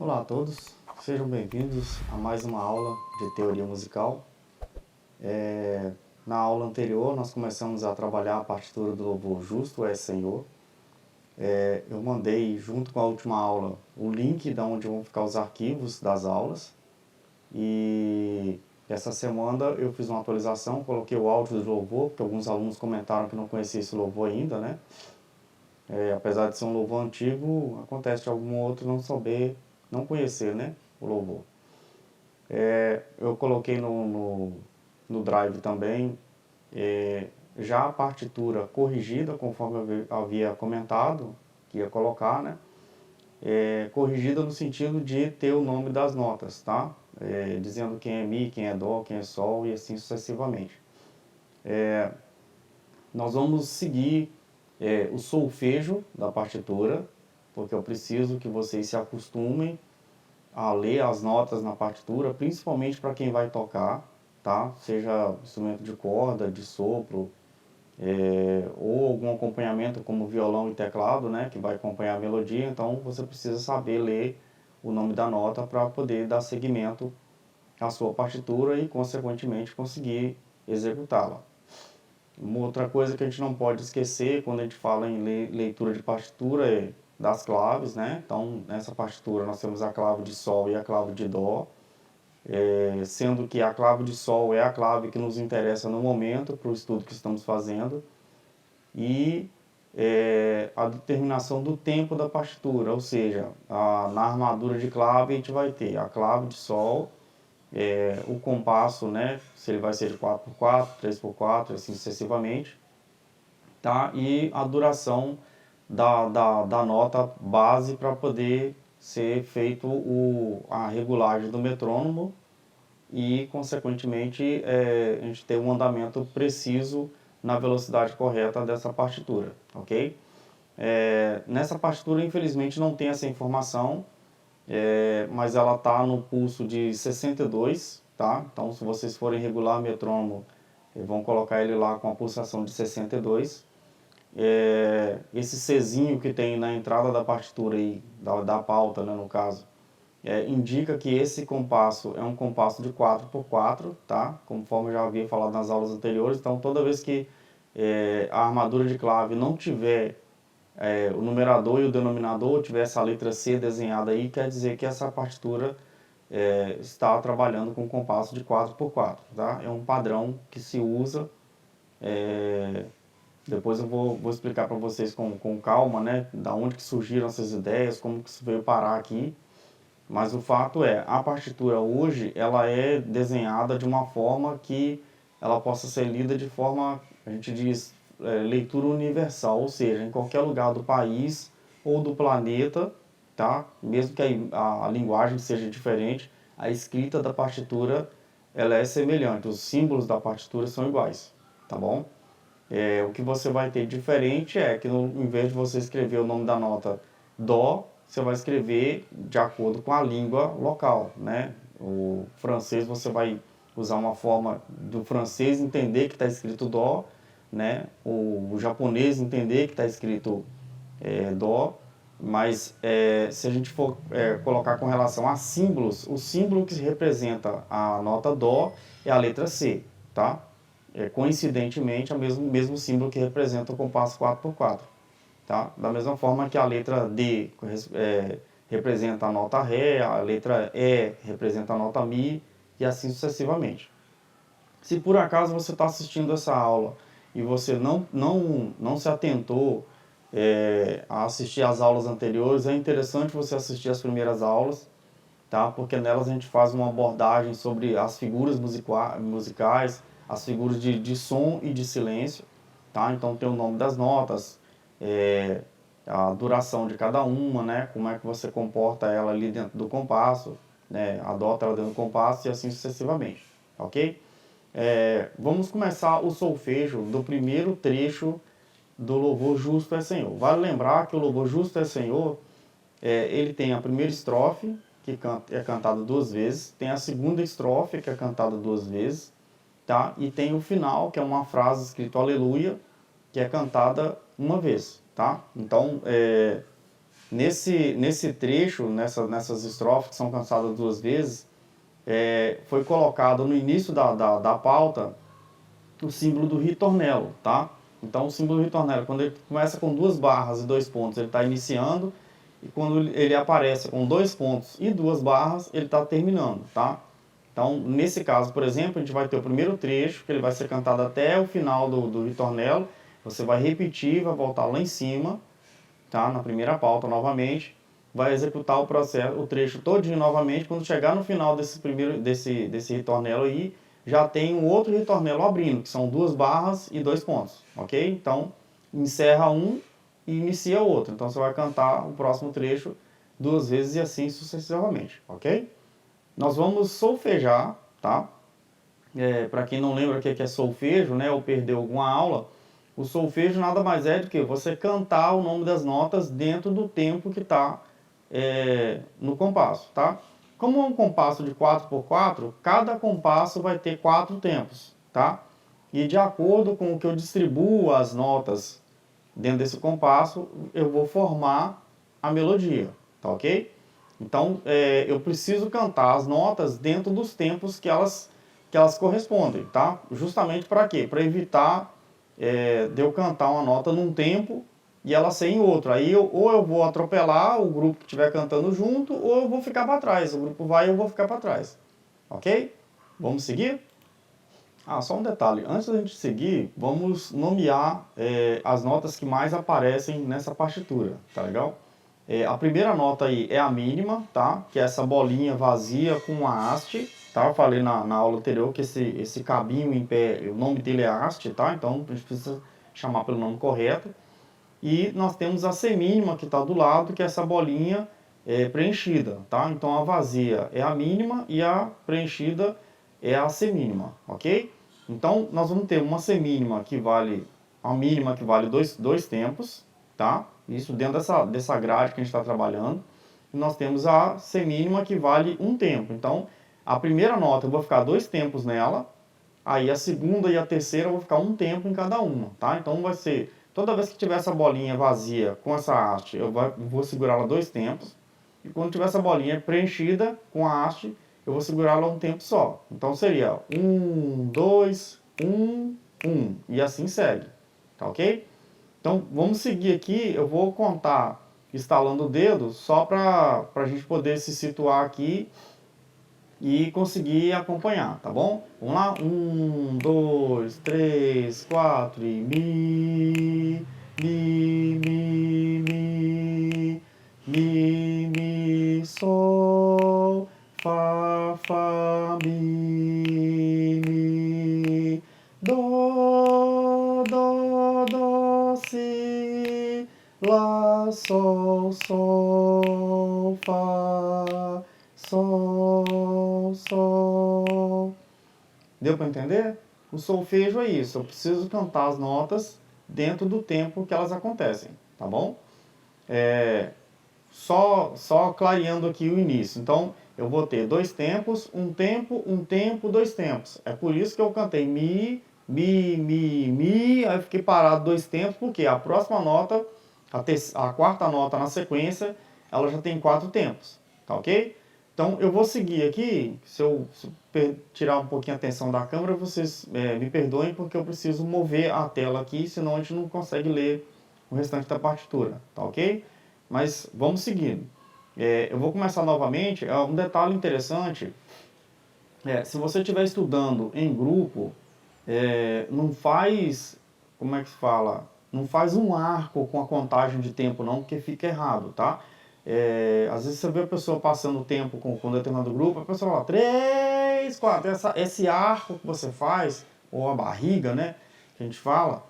Olá a todos, sejam bem-vindos a mais uma aula de teoria musical. Na aula anterior nós começamos a trabalhar a partitura do louvor Justo é Senhor. Eu mandei junto com a última aula o link de onde vão ficar os arquivos das aulas. E essa semana eu fiz uma atualização, coloquei o áudio do louvor, porque alguns alunos comentaram que não conheciam esse louvor ainda, né? Apesar de ser um louvor antigo, acontece de algum outro não conhecer, né, o louvor. Eu coloquei no Drive também já a partitura corrigida, conforme eu havia comentado, que ia colocar, né? Corrigida no sentido de ter o nome das notas, tá? Dizendo quem é Mi, quem é Dó, quem é Sol e assim sucessivamente. Nós vamos seguir o solfejo da partitura, porque eu preciso que vocês se acostumem a ler as notas na partitura, principalmente para quem vai tocar, tá? Seja instrumento de corda, de sopro, ou algum acompanhamento como violão e teclado, né? Que vai acompanhar a melodia, então você precisa saber ler o nome da nota para poder dar seguimento à sua partitura e, consequentemente, conseguir executá-la. Uma outra coisa que a gente não pode esquecer quando a gente fala em leitura de partitura é das claves, né? Então, nessa partitura nós temos a clave de Sol e a clave de Dó, sendo que a clave de Sol é a clave que nos interessa no momento para o estudo que estamos fazendo, e a determinação do tempo da partitura, ou seja, na armadura de clave a gente vai ter a clave de Sol, o compasso, né, se ele vai ser de 4x4, 3x4, assim sucessivamente, tá? E a duração da nota base para poder ser feito a regulagem do metrônomo e, consequentemente, a gente ter um andamento preciso na velocidade correta dessa partitura, ok? Nessa partitura, infelizmente, não tem essa informação, mas ela está no pulso de 62, tá? Então, se vocês forem regular o metrônomo, vão colocar ele lá com a pulsação de 62. Esse Czinho que tem na entrada da partitura aí, da pauta, né, no caso, indica que esse compasso é um compasso de 4x4, tá? Conforme eu já havia falado nas aulas anteriores. Então, toda vez que a armadura de clave não tiver o numerador e o denominador, tiver essa letra C desenhada aí, quer dizer que essa partitura está trabalhando com compasso de 4x4, tá? É um padrão que se usa. Depois eu vou explicar para vocês com calma, né, da onde que surgiram essas ideias, como que isso veio parar aqui. Mas o fato é, a partitura hoje, ela é desenhada de uma forma que ela possa ser lida de forma, a gente diz, leitura universal, ou seja, em qualquer lugar do país ou do planeta, tá? Mesmo que a linguagem seja diferente, a escrita da partitura, ela é semelhante, os símbolos da partitura são iguais, tá bom? O que você vai ter diferente é que, em vez de você escrever o nome da nota Dó, você vai escrever de acordo com a língua local, né? O francês, você vai usar uma forma do francês entender que está escrito Dó, né? O japonês entender que está escrito Dó, mas se a gente for colocar com relação a símbolos, o símbolo que representa a nota Dó é a letra C, tá? Coincidentemente, é o mesmo símbolo que representa o compasso 4x4. Tá? Da mesma forma que a letra D representa a nota Ré, a letra E representa a nota Mi, e assim sucessivamente. Se por acaso você está assistindo essa aula e você não se atentou a assistir as aulas anteriores, é interessante você assistir as primeiras aulas, tá? Porque nelas a gente faz uma abordagem sobre as figuras musicais, as figuras de som e de silêncio, tá? Então tem o nome das notas, a duração de cada uma, né? Como é que você comporta ela ali dentro do compasso, né? Adota ela dentro do compasso e assim sucessivamente, ok? Vamos começar o solfejo do primeiro trecho do Louvor Justo é Senhor. Vale lembrar que o Louvor Justo é Senhor, ele tem a primeira estrofe, que é cantada 2 vezes, tem a segunda estrofe, que é cantada 2 vezes, tá? E tem o final, que é uma frase escrita Aleluia, que é cantada uma vez, tá? Então, Nesse trecho, nessas estrofes que são cantadas 2 vezes, foi colocado no início da pauta o símbolo do ritornelo, tá? Então o símbolo do ritornelo, quando ele começa com 2 barras e 2 pontos, ele está iniciando, e quando ele aparece com 2 pontos e 2 barras, ele está terminando, tá? Então, nesse caso, por exemplo, a gente vai ter o primeiro trecho, que ele vai ser cantado até o final do ritornelo, você vai repetir, vai voltar lá em cima, tá? Na primeira pauta novamente, vai executar o processo, o trecho todinho novamente. Quando chegar no final desse ritornelo aí, já tem um outro ritornelo abrindo, que são 2 barras e 2 pontos, ok? Então, encerra um e inicia outro. Então, você vai cantar o próximo trecho 2 vezes e assim sucessivamente, ok? Nós vamos solfejar, tá? Para quem não lembra o que é solfejo, né, ou perdeu alguma aula, o solfejo nada mais é do que você cantar o nome das notas dentro do tempo que está no compasso, tá? Como é um compasso de 4x4, cada compasso vai ter 4 tempos, tá? E de acordo com o que eu distribuo as notas dentro desse compasso, eu vou formar a melodia, tá ok? Então, eu preciso cantar as notas dentro dos tempos que elas correspondem, tá? Justamente para quê? Para evitar de eu cantar uma nota num tempo e ela ser em outro. Aí ou eu vou atropelar o grupo que estiver cantando junto, ou eu vou ficar para trás. O grupo vai e eu vou ficar para trás. Ok? Vamos seguir? Ah, só um detalhe. Antes da gente seguir, vamos nomear as notas que mais aparecem nessa partitura, tá legal? A primeira nota aí é a mínima, tá? Que é essa bolinha vazia com a haste, tá? Eu falei na aula anterior que esse cabinho em pé, o nome dele é haste, tá? Então a gente precisa chamar pelo nome correto. E nós temos a semínima que está do lado, que é essa bolinha preenchida, tá? Então a vazia é a mínima e a preenchida é a semínima, ok? Então nós vamos ter uma semínima que vale, a mínima que vale dois tempos, tá? Isso dentro dessa grade que a gente está trabalhando. E nós temos a semínima que vale um tempo. Então a primeira nota eu vou ficar 2 tempos nela, aí a segunda e a terceira eu vou ficar um tempo em cada uma, tá? Então vai ser, toda vez que tiver essa bolinha vazia com essa haste, eu vou segurá-la 2 tempos. E quando tiver essa bolinha preenchida com a haste, eu vou segurá-la um tempo só. Então seria 1, 2, 1, 1. E assim segue, tá ok? Então vamos seguir aqui, eu vou contar estalando o dedo, só para a gente poder se situar aqui e conseguir acompanhar, tá bom? Vamos lá? 1, 2, 3, 4 e mi, sol, fá, mi, dó, si, lá, sol, fá, sol. Deu para entender? O solfejo é isso, eu preciso cantar as notas dentro do tempo que elas acontecem, tá bom? Só clareando aqui o início. Então, eu vou ter 2 tempos, um tempo, 2 tempos. É por isso que eu cantei mi, aí eu fiquei parado 2 tempos, porque a próxima nota, a quarta nota na sequência, ela já tem 4 tempos, tá ok? Então, eu vou seguir aqui, se eu tirar um pouquinho a atenção da câmera, vocês me perdoem, porque eu preciso mover a tela aqui, senão a gente não consegue ler o restante da partitura, tá ok? Mas vamos seguindo. Eu vou começar novamente. Um detalhe interessante, se você estiver estudando em grupo, não faz, como é que se fala? Não faz um arco com a contagem de tempo não, porque fica errado, tá? Às vezes você vê a pessoa passando o tempo com determinado grupo, a pessoa fala 3, 4, esse arco que você faz, ou a barriga, né, que a gente fala,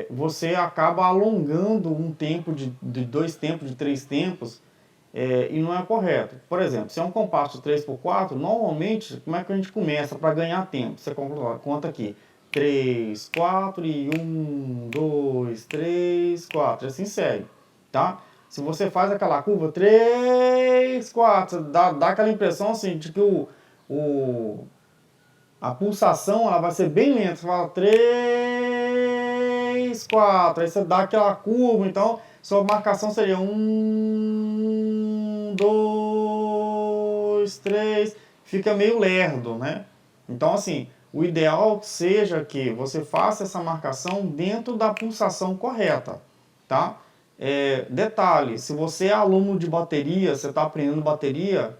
você acaba alongando um tempo de 2 tempos, de 3 tempos, e não é correto. Por exemplo, se é um compasso de 3x4, normalmente, como é que a gente começa para ganhar tempo? Você conta aqui, 3, 4 e 1, 2, 3, 4, e assim segue, tá? Se você faz aquela curva 3, 4, dá aquela impressão assim de que a pulsação ela vai ser bem lenta. Você fala 3, 3, 4. Aí você dá aquela curva, então sua marcação seria 1, 2, 3. Fica meio lerdo, né? Então, assim, o ideal seja que você faça essa marcação dentro da pulsação correta, tá? Detalhe, se você é aluno de bateria, você está aprendendo bateria,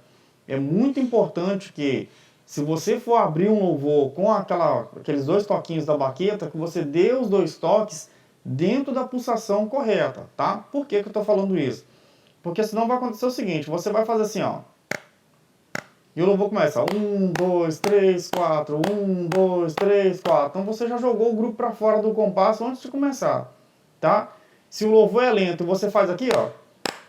é muito importante que, se você for abrir um louvor com aqueles 2 toquinhos da baqueta, que você dê os 2 toques dentro da pulsação correta, tá? Por que que eu estou falando isso? Porque senão vai acontecer o seguinte, você vai fazer assim, ó. E o louvor começa 1, 2, 3, 4, 1, 2, 3, 4. Então você já jogou o grupo para fora do compasso antes de começar, tá? Se o louvor é lento e você faz aqui, ó.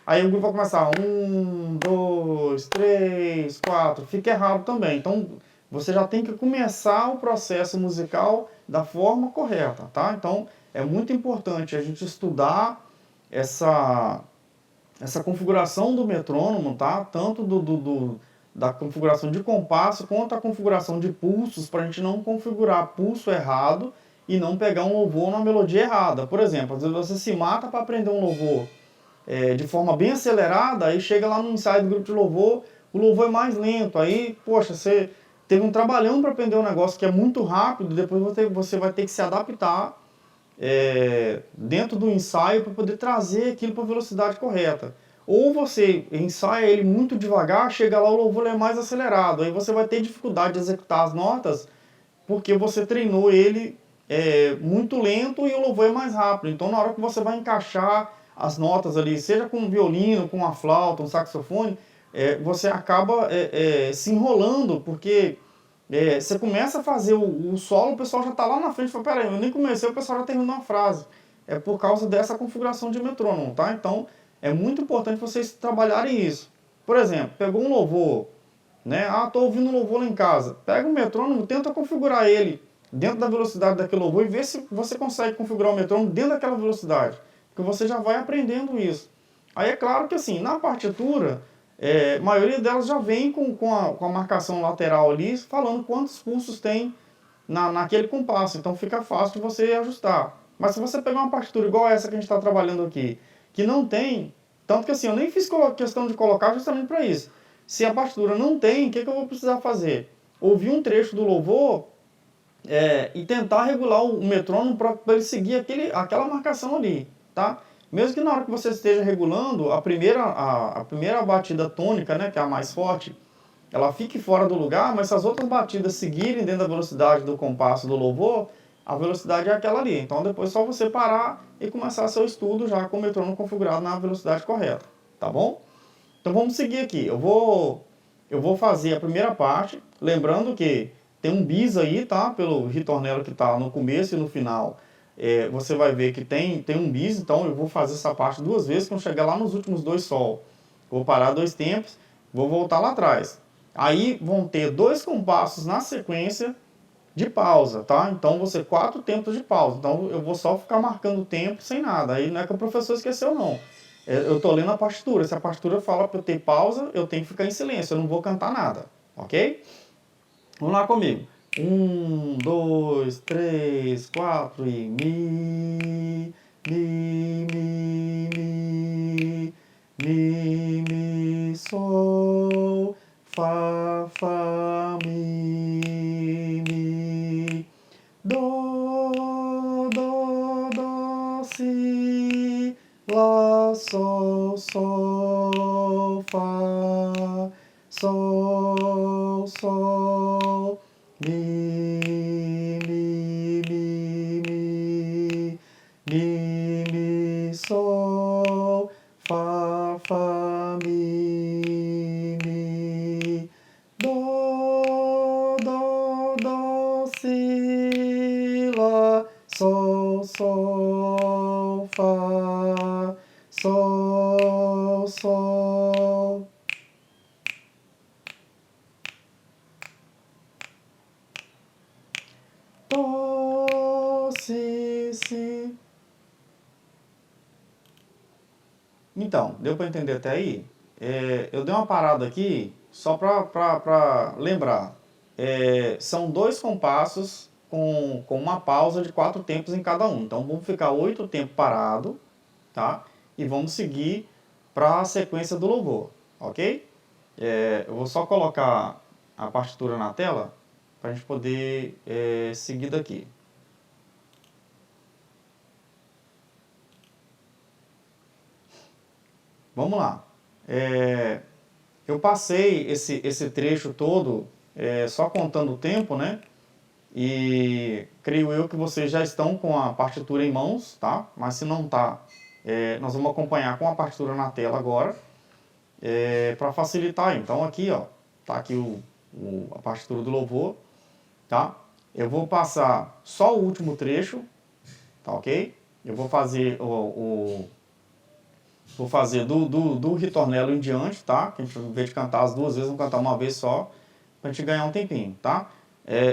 Aí o grupo vai começar 1, 2, 3, 4. Fica errado também. Então você já tem que começar o processo musical da forma correta, tá? Então é muito importante a gente estudar essa configuração do metrônomo, tá? Tanto da configuração de compasso quanto a configuração de pulsos, para a gente não configurar pulso errado e não pegar um louvor na melodia errada. Por exemplo, às vezes você se mata para aprender um louvor de forma bem acelerada, aí chega lá no ensaio do grupo de louvor, o louvor é mais lento, aí, poxa, você teve um trabalhão para aprender um negócio que é muito rápido, depois você vai ter que se adaptar dentro do ensaio para poder trazer aquilo para a velocidade correta. Ou você ensaia ele muito devagar, chega lá o louvor é mais acelerado, aí você vai ter dificuldade de executar as notas porque você treinou ele muito lento e o louvor é mais rápido. Então na hora que você vai encaixar as notas ali, seja com um violino, com uma flauta, um saxofone, você acaba se enrolando, porque você começa a fazer o solo, o pessoal já está lá na frente e fala, peraí, eu nem comecei, o pessoal já terminou a frase. É por causa dessa configuração de metrônomo, tá? Então, é muito importante vocês trabalharem isso. Por exemplo, pegou um louvor, né? Ah, estou ouvindo um louvor lá em casa. Pega o metrônomo, tenta configurar ele dentro da velocidade daquele louvor e vê se você consegue configurar o metrônomo dentro daquela velocidade. Porque você já vai aprendendo isso. Aí é claro que assim, na partitura, a maioria delas já vem com a marcação lateral ali, falando quantos pulsos tem naquele compasso. Então fica fácil de você ajustar. Mas se você pegar uma partitura igual essa que a gente está trabalhando aqui, que não tem, tanto que assim, eu nem fiz questão de colocar justamente para isso. Se a partitura não tem, o que eu vou precisar fazer? Ouvir um trecho do louvor e tentar regular o metrônomo para ele seguir aquela marcação ali, tá? Mesmo que na hora que você esteja regulando, a primeira batida tônica, né, que é a mais forte, ela fique fora do lugar, mas se as outras batidas seguirem dentro da velocidade do compasso do louvor, a velocidade é aquela ali. Então depois é só você parar e começar seu estudo já com o metrônomo configurado na velocidade correta, tá bom? Então vamos seguir aqui. Eu vou fazer a primeira parte, lembrando que tem um bis aí, tá? Pelo ritornelo que está no começo e no final. Você vai ver que tem um bis, então eu vou fazer essa parte 2 vezes, quando chegar lá nos últimos 2 sol. Vou parar 2 tempos, vou voltar lá atrás. Aí vão ter 2 compassos na sequência de pausa, tá? Então vão ser 4 tempos de pausa. Então eu vou só ficar marcando o tempo sem nada. Aí não é que o professor esqueceu, não. Eu tô lendo a partitura. Se a partitura fala para eu ter pausa, eu tenho que ficar em silêncio. Eu não vou cantar nada, ok? Vamos lá comigo. 1, 2, 3, 4 e mi, sol, fá, mi, dó, si, lá, sol, fá, sol, mi, sol, fá, mi, dó, si, lá, sol, fá, sol. Dó, si. Então, deu para entender até aí? Eu dei uma parada aqui só para lembrar. São 2 compassos com uma pausa de 4 tempos em cada um. Então vamos ficar 8 tempos parado, tá? E vamos seguir para a sequência do louvor, ok? Eu vou só colocar a partitura na tela para a gente poder seguir daqui. Vamos lá. Eu passei esse trecho todo só contando o tempo, né? E creio eu que vocês já estão com a partitura em mãos, tá? Mas se não tá, nós vamos acompanhar com a partitura na tela agora, para facilitar. Então aqui, ó, tá aqui a partitura do louvor, tá? Eu vou passar só o último trecho, tá ok? Eu vou fazer vou fazer do ritornelo em diante, tá? Que a gente, em vez de cantar as duas vezes, vamos cantar uma vez só, pra gente ganhar um tempinho, tá?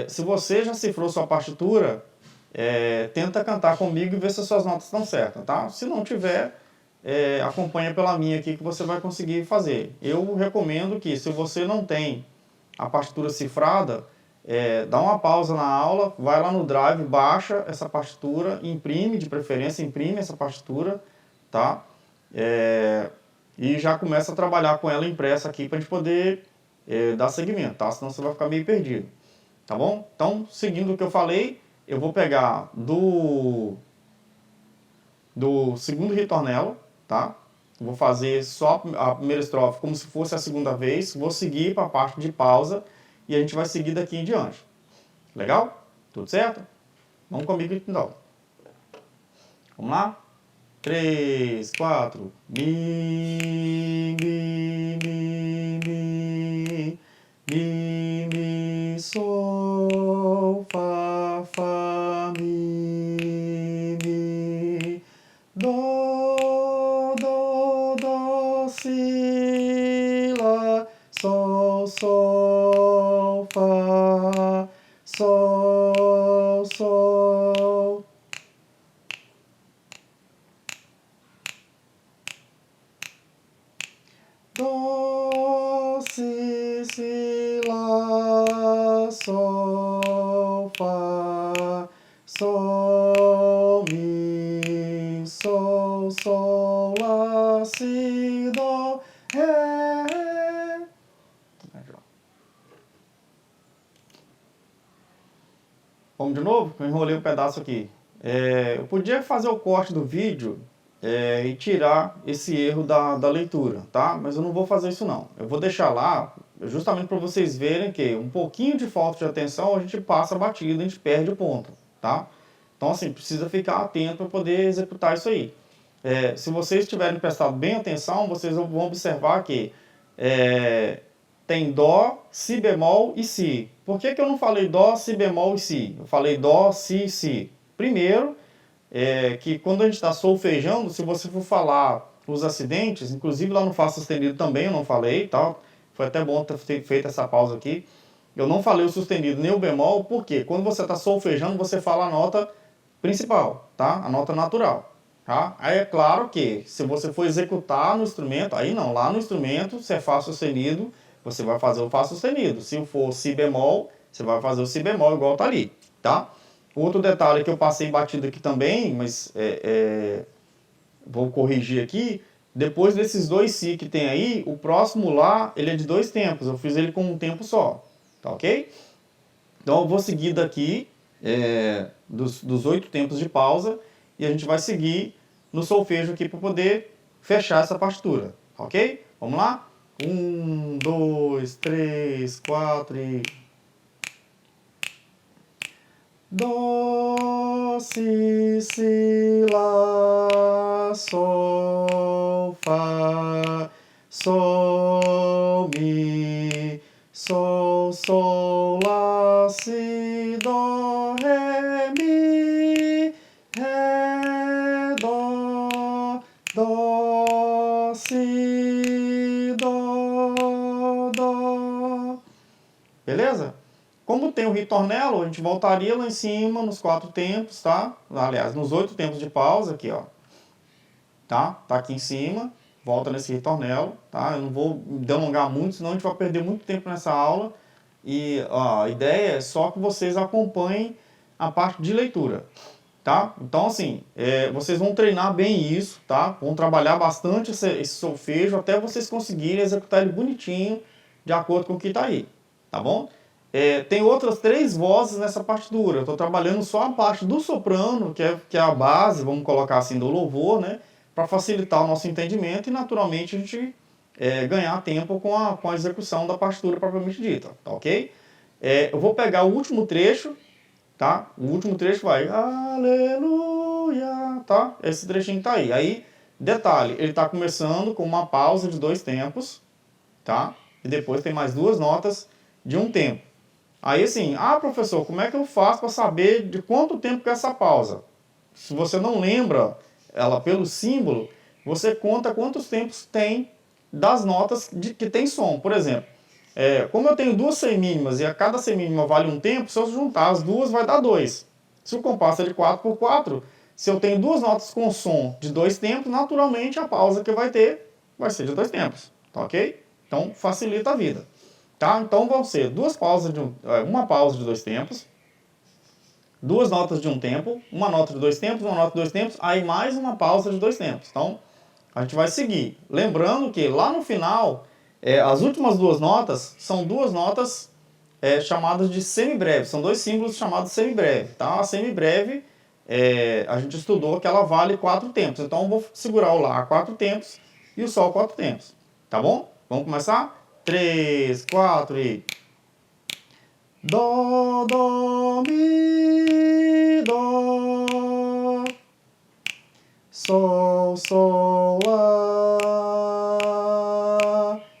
Se você já cifrou sua partitura, tenta cantar comigo e ver se as suas notas estão certas, tá? Se não tiver, acompanha pela minha aqui que você vai conseguir fazer. Eu recomendo que, se você não tem a partitura cifrada, dá uma pausa na aula, vai lá no Drive, baixa essa partitura, imprime, de preferência, imprime essa partitura, tá? E já começa a trabalhar com ela impressa aqui para a gente poder dar seguimento, tá? Senão você vai ficar meio perdido, tá bom? Então, seguindo o que eu falei, eu vou pegar do segundo ritornelo, tá? Vou fazer só a primeira estrofe como se fosse a segunda vez, vou seguir para a parte de pausa e a gente vai seguir daqui em diante. Legal? Tudo certo? Vamos comigo então. Vamos lá? 3, 4. Mi, mi, mi, mi, mi, mi, sol, fá, fá, mi, mi, dó, dó, dó, si, lá, sol, sol, fá, sol, sol. Dó, si, lá, sol, fá, sol, mi, sol, lá, si, dó, ré. Vamos de novo? Eu enrolei um pedaço aqui. Eu podia fazer o corte do vídeo e tirar esse erro da leitura, tá? Mas eu não vou fazer isso não. Eu vou deixar lá justamente para vocês verem que um pouquinho de falta de atenção a gente passa batido, a gente perde o ponto, tá? Então assim, precisa ficar atento para poder executar isso aí. Se vocês tiverem prestado bem atenção, vocês vão observar que tem Dó, Si bemol e Si. Por que eu não falei Dó, Si bemol e Si? Eu falei Dó, Si, Si. Primeiro, que quando a gente está solfejando, se você for falar os acidentes, inclusive lá no Fá sustenido também eu não falei, tá? Foi até bom ter feito essa pausa aqui. Eu não falei o sustenido nem o bemol, porque quando você está solfejando, você fala a nota principal, tá? A nota natural, tá? Aí é claro que se você for executar no instrumento, aí não, lá no instrumento, se é Fá sustenido, você vai fazer o Fá sustenido. Se for Si bemol, você vai fazer o Si bemol igual tá ali, tá? Outro detalhe que eu passei batido aqui também, mas vou corrigir aqui. Depois desses dois Si que tem aí, o próximo Lá, ele é de 2 tempos. Eu fiz ele com um tempo só, tá ok? Então eu vou seguir daqui dos 8 tempos de pausa e a gente vai seguir no solfejo aqui para poder fechar essa partitura, ok? Vamos lá? 1, 2, 3, 4 e... Dó, si, lá, sol, fá, sol, mi, sol, lá, si, dó, ré, mi, ré, dó, si, dó. Beleza? Como tem o ritornelo, a gente voltaria lá em cima nos 4 tempos, tá? Aliás, nos 8 tempos de pausa aqui, ó. Tá? Tá aqui em cima, volta nesse ritornelo, tá? Eu não vou me delongar muito, senão a gente vai perder muito tempo nessa aula. E ó, a ideia é só que vocês acompanhem a parte de leitura, tá? Então, assim, vocês vão treinar bem isso, tá? Vão trabalhar bastante esse solfejo até vocês conseguirem executar ele bonitinho, de acordo com o que está aí, tá bom? Tem outras 3 vozes nessa partitura. Eu estou trabalhando só a parte do soprano, que é a base, vamos colocar assim, do louvor, né? Para facilitar o nosso entendimento e, naturalmente, a gente ganhar tempo com a execução da partitura propriamente dita, tá ok? Eu vou pegar o último trecho, tá? O último trecho vai aleluia, tá? Esse trechinho tá aí. Aí, detalhe, ele tá começando com uma pausa de 2 tempos, tá? E depois tem mais 2 notas de 1 tempo. Aí assim, professor, como é que eu faço para saber de quanto tempo que é essa pausa? Se você não lembra ela pelo símbolo, você conta quantos tempos tem das notas que tem som. Por exemplo, como eu tenho 2 semínimas e a cada semínima vale 1 tempo, se eu juntar as duas vai dar 2. Se o compasso é de 4x4, se eu tenho 2 notas com som de 2 tempos, naturalmente a pausa que vai ter vai ser de 2 tempos, tá ok? Então facilita a vida. Tá? Então vão ser uma pausa de 2 tempos, 2 notas de 1 tempo, uma nota de 2 tempos, uma nota de 2 tempos, aí mais uma pausa de 2 tempos. Então a gente vai seguir. Lembrando que lá no final, as últimas 2 notas são 2 notas chamadas de semibreve. São 2 símbolos chamados semibreve. Tá? A semibreve, a gente estudou que ela vale 4 tempos. Então eu vou segurar o Lá 4 tempos e o Sol 4 tempos. Tá bom? Vamos começar? 3, 4 e... Dó, dó, mi, dó. Sol, sol, lá,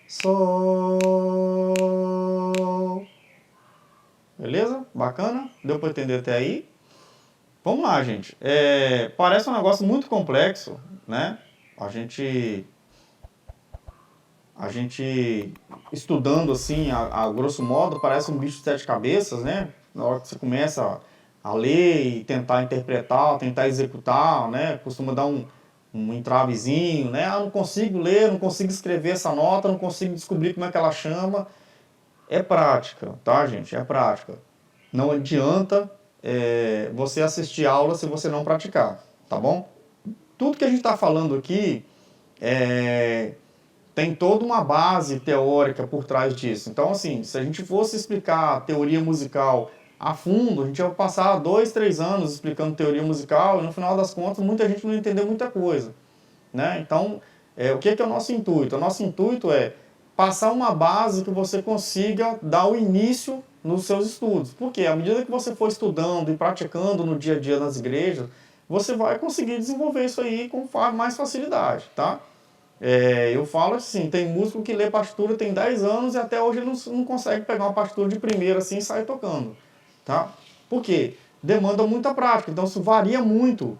sol. Beleza? Bacana? Deu para entender até aí? Vamos lá, gente. Parece um negócio muito complexo, né? A gente estudando assim, a grosso modo, parece um bicho de 7 cabeças, né? Na hora que você começa a ler e tentar interpretar, tentar executar, né? Costuma dar um entravezinho, né? Não consigo ler, não consigo escrever essa nota, não consigo descobrir como é que ela chama. É prática, tá, gente? É prática. Não adianta você assistir aula se você não praticar, tá bom? Tudo que a gente está falando aqui tem toda uma base teórica por trás disso. Então, assim, se a gente fosse explicar teoria musical a fundo, a gente ia passar 2, 3 anos explicando teoria musical e no final das contas muita gente não entendeu muita coisa, né? Então, o que é o nosso intuito? O nosso intuito é passar uma base que você consiga dar o início nos seus estudos. Porque à medida que você for estudando e praticando no dia a dia nas igrejas, você vai conseguir desenvolver isso aí com mais facilidade, tá? Eu falo assim, tem músico que lê partitura tem 10 anos e até hoje ele não consegue pegar uma partitura de primeira assim e sair tocando, tá? Por quê? Demanda muita prática, então isso varia muito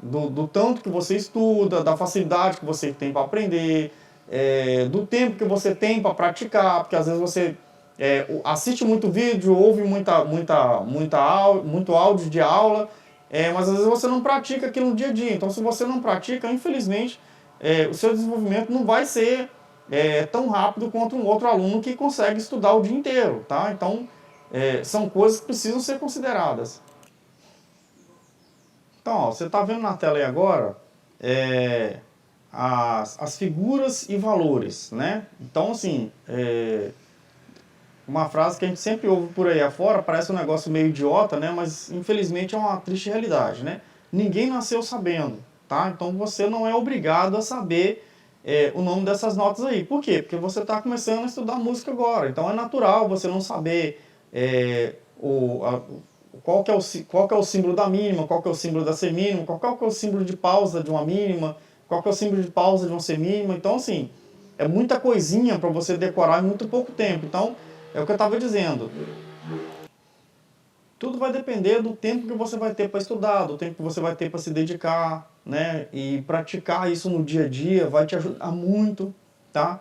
do tanto que você estuda, da facilidade que você tem para aprender, do tempo que você tem para praticar, porque às vezes você assiste muito vídeo, ouve muito áudio de aula, mas às vezes você não pratica aquilo no dia a dia. Então, se você não pratica, infelizmente, o seu desenvolvimento não vai ser tão rápido quanto um outro aluno que consegue estudar o dia inteiro, tá? Então, são coisas que precisam ser consideradas. Então, ó, você está vendo na tela aí agora as figuras e valores, né? Então, assim, uma frase que a gente sempre ouve por aí afora, parece um negócio meio idiota, né? Mas infelizmente é uma triste realidade, né? Ninguém nasceu sabendo, tá? Então você não é obrigado a saber o nome dessas notas aí. Por quê? Porque você está começando a estudar música agora. Então é natural você não saber qual que é o símbolo da mínima, qual que é o símbolo da semínima, qual que é o símbolo de pausa de uma mínima, qual que é o símbolo de pausa de uma semínima. Então, assim, é muita coisinha para você decorar em muito pouco tempo. Então, é o que eu estava dizendo. Tudo vai depender do tempo que você vai ter para estudar, do tempo que você vai ter para se dedicar, né? E praticar isso no dia a dia vai te ajudar muito, tá?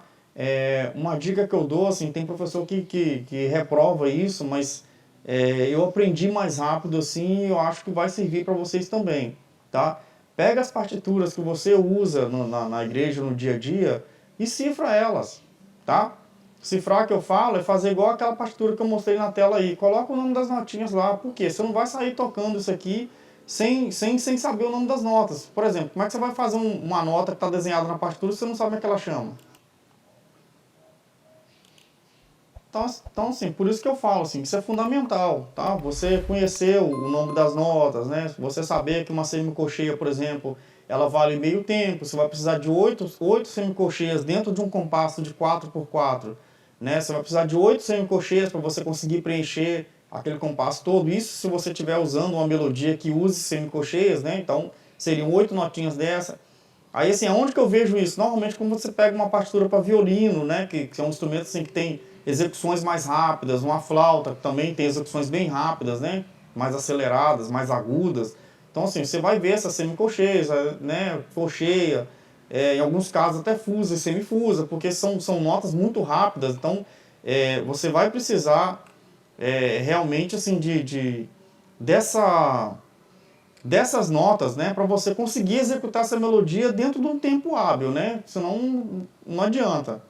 Uma dica que eu dou, assim, tem professor que reprova isso, mas eu aprendi mais rápido, assim, e eu acho que vai servir para vocês também, tá? Pega as partituras que você usa na igreja no dia a dia e cifra elas, tá? Cifrar que eu falo é fazer igual aquela partitura que eu mostrei na tela aí. Coloca o nome das notinhas lá. Por quê? Você não vai sair tocando isso aqui sem saber o nome das notas. Por exemplo, como é que você vai fazer uma nota que está desenhada na partitura se você não sabe como é que ela chama? Então, assim, por isso que eu falo, assim, isso é fundamental, tá? Você conhecer o nome das notas, né? Você saber que uma semicolcheia, por exemplo, ela vale meio tempo, você vai precisar de 8 semicolcheias dentro de um compasso de 4x4, né? Você vai precisar de 8 semicolcheias para você conseguir preencher aquele compasso todo. Isso se você estiver usando uma melodia que use semicolcheias, né? Então, seriam 8 notinhas dessa. Aí, assim, aonde que eu vejo isso? Normalmente, quando você pega uma partitura para violino, né, que é um instrumento assim, que tem execuções mais rápidas, uma flauta que também tem execuções bem rápidas, né, mais aceleradas, mais agudas. Então, assim, você vai ver essas semicolcheias, né, colcheia, em alguns casos até fusa e semifusa, porque são notas muito rápidas. Então, você vai precisar realmente assim, dessas notas, né, para você conseguir executar essa melodia dentro de um tempo hábil, né, senão não adianta.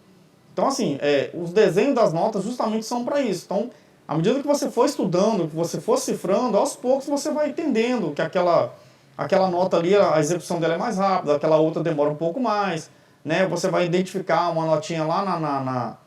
Então, assim, os desenhos das notas justamente são para isso. Então, à medida que você for estudando, que você for cifrando, aos poucos você vai entendendo que aquela nota ali, a execução dela é mais rápida, aquela outra demora um pouco mais, né, você vai identificar uma notinha lá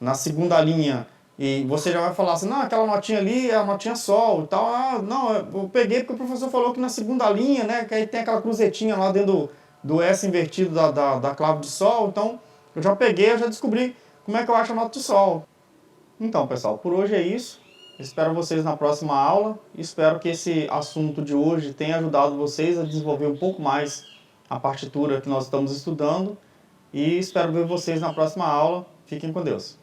na segunda linha, e você já vai falar assim, não, aquela notinha ali é a notinha sol e tal. Ah, não, eu peguei porque o professor falou que na segunda linha, né, que aí tem aquela cruzetinha lá dentro do S invertido da clave de sol. Então, eu já peguei, eu já descobri como é que eu acho a nota de sol. Então, pessoal, por hoje é isso. Espero vocês na próxima aula. Espero que esse assunto de hoje tenha ajudado vocês a desenvolver um pouco mais a partitura que nós estamos estudando. E espero ver vocês na próxima aula. Fiquem com Deus.